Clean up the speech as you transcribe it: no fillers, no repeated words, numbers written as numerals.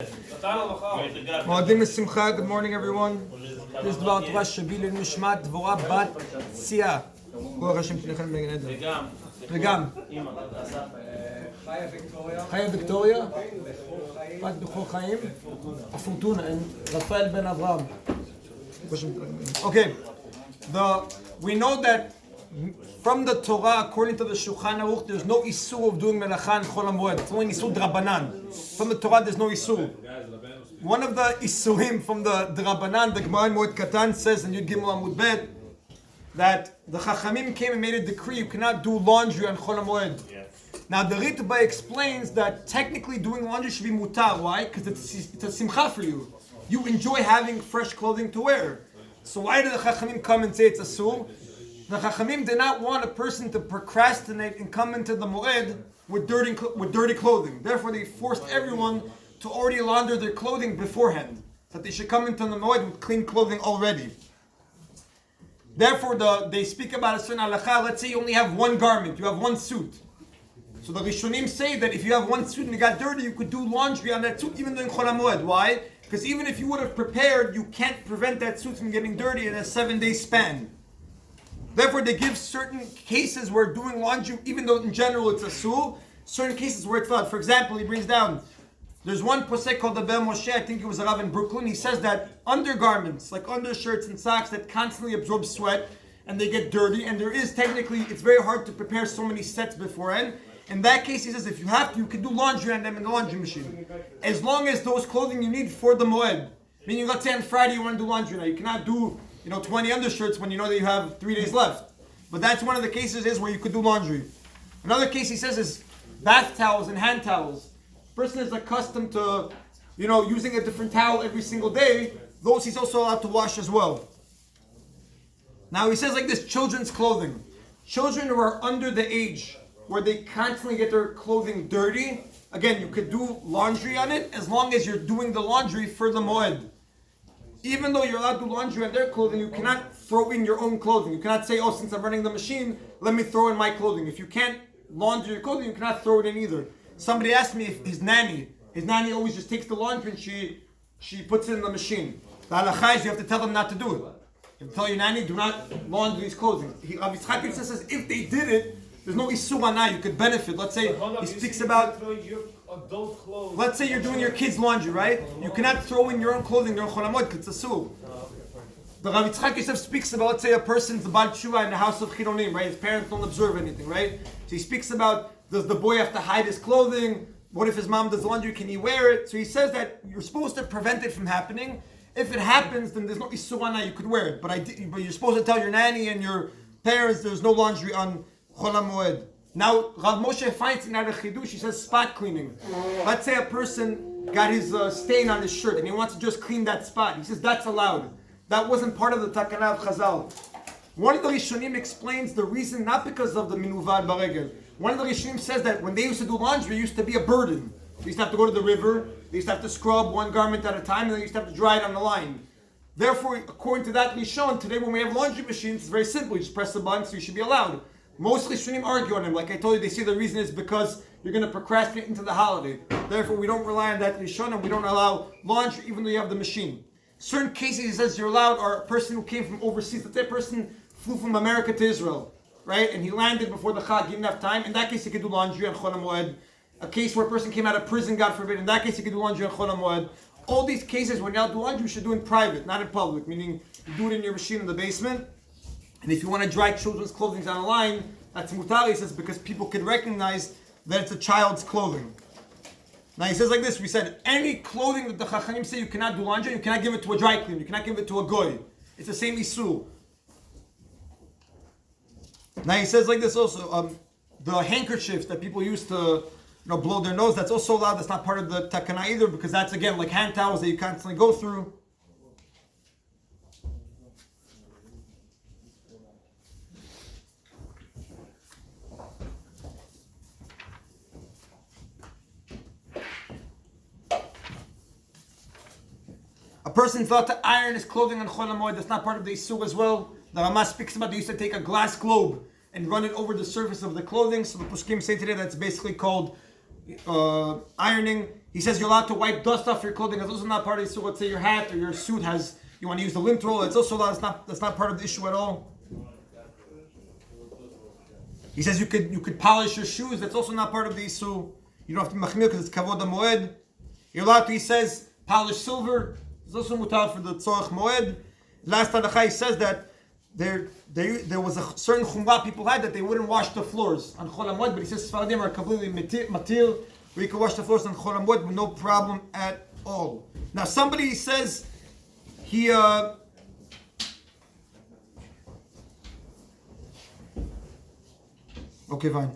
Moadim Simcha. Good morning, everyone. This is Dvar Torah Shabil Nishmat Dvora Bat Tzia. Baruch Hashem Shlechem Ben Eden. Vegam. Chaya Victoria. Bat Bechor Chaim. Fortuna and Rafael Ben Avraham. Okay. We know that from the Torah, according to the Shulchan Aruch, there's no isur of doing melacha and chol hamoed. It's only isur drabanan. From the Torah, there's no isur. One of the isurim from the drabanan, the Gemara in Moed Katan says in Yud Gimel Amud Bet that the Chachamim came and made a decree: you cannot do laundry on chol hamoed. Now the Ritba explains that technically doing laundry should be mutar. Why? Because it's a simcha for you. You enjoy having fresh clothing to wear. So why did the Chachamim come and say it's asur? The Chachamim did not want a person to procrastinate and come into the Moed with dirty clothing. Therefore, they forced everyone to already launder their clothing beforehand, that they should come into the Moed with clean clothing already. Therefore, they speak about a certain halakha. Let's say you only have one garment, you have one suit. So the Rishonim say that if you have one suit and it got dirty, you could do laundry on that suit even during Chol HaMoed. Why? Because even if you would have prepared, you can't prevent that suit from getting dirty in a 7-day span. Therefore, they give certain cases where doing laundry, even though in general it's asur, certain cases where it's allowed. For example, he brings down, there's one posek called the Ben Moshe, I think it was a Rav in Brooklyn. He says that undergarments, like undershirts and socks that constantly absorb sweat and they get dirty, and there is technically, it's very hard to prepare so many sets beforehand. In that case, he says if you have to, you can do laundry on them in the laundry machine. As long as those clothing you need for the Moed. Meaning, let's say on Friday you want to do laundry now. You cannot do 20 undershirts when you know that you have 3 days left. But that's one of the cases is where you could do laundry. Another case he says is bath towels and hand towels. Person is accustomed to, using a different towel every single day. Those he's also allowed to wash as well. Now he says like this, children's clothing. Children who are under the age where they constantly get their clothing dirty, again, you could do laundry on it as long as you're doing the laundry for the Moed. Even though you're allowed to do laundry on their clothing, you cannot throw in your own clothing. You cannot say, since I'm running the machine, let me throw in my clothing. If you can't launder your clothing, you cannot throw it in either. Somebody asked me if his nanny always just takes the laundry and she puts it in the machine. The halakha is you have to tell them not to do it. You have to tell your nanny, do not launder his clothing. Rav Yitzchak says, if they did it, there's no isur anah, you could benefit. Let's say he speaks about, let's say you're doing your kids' laundry, right? You cannot throw in your own clothing during Chol HaMoed because it's asur. The Rav Yitzchak Yosef speaks about, let's say a person's the Bal Tshuva in the house of Chironim, right? His parents don't observe anything, right? So he speaks about, does the boy have to hide his clothing? What if his mom does laundry? Can he wear it? So he says that you're supposed to prevent it from happening. If it happens, then there's no isur anah, you could wear it. But you're supposed to tell your nanny and your parents there's no laundry on Chol HaMoed. Now, Rav Moshe finds in that chidush, he says spot cleaning. Let's say a person got his stain on his shirt and he wants to just clean that spot. He says that's allowed. That wasn't part of the Takana of Chazal. One of the Rishonim explains the reason, not because of the Minuvad Baregel. One of the Rishonim says that when they used to do laundry, it used to be a burden. They used to have to go to the river, they used to have to scrub one garment at a time, and they used to have to dry it on the line. Therefore, according to that Rishon, today when we have laundry machines, it's very simple. You just press the button, so you should be allowed. Most Rishonim argue on him. Like I told you, they say the reason is because you're going to procrastinate into the holiday. Therefore, we don't rely on that Rishon and we don't allow laundry even though you have the machine. Certain cases he says you're allowed are a person who came from overseas. Let's say a person flew from America to Israel, right? And he landed before the Chag, didn't have time. In that case, he could do laundry on Chol HaMoed. A case where a person came out of prison, God forbid. In that case, he could do laundry on Chol HaMoed. All these cases, when you do laundry, you should do in private, not in public. Meaning, you do it in your machine in the basement. And if you want to dry children's clothing on a line, that's mutar, he says, because people can recognize that it's a child's clothing. Now he says like this, we said, any clothing that the Chachamim say you cannot do laundry, you cannot give it to a dry cleaner, you cannot give it to a goy. It's the same isur. Now he says like this also, the handkerchiefs that people use to blow their nose, that's also allowed, that's not part of the takana either, because that's again like hand towels that you constantly go through. A person's allowed to iron his clothing on Chol HaMoed. That's not part of the isur as well. The Rama speaks about they used to take a glass globe and run it over the surface of the clothing. So the Poskim say today that's basically called ironing. He says you're allowed to wipe dust off your clothing. That's also not part of the issue. Let's say your hat or your suit you want to use the lint roll. It's also allowed. That's not part of the issue at all. He says you could polish your shoes. That's also not part of the issue. You don't have to be machmir because it's kavod moed. You're allowed to. He says polish silver. It's also mutar for the tzorach moed. Last halacha he says that there was a certain chumrah people had that they wouldn't wash the floors on Chol HaMoed, but he says Sfaradim are completely matir, where you can wash the floors on Chol HaMoed with no problem at all. Now somebody says he okay, fine.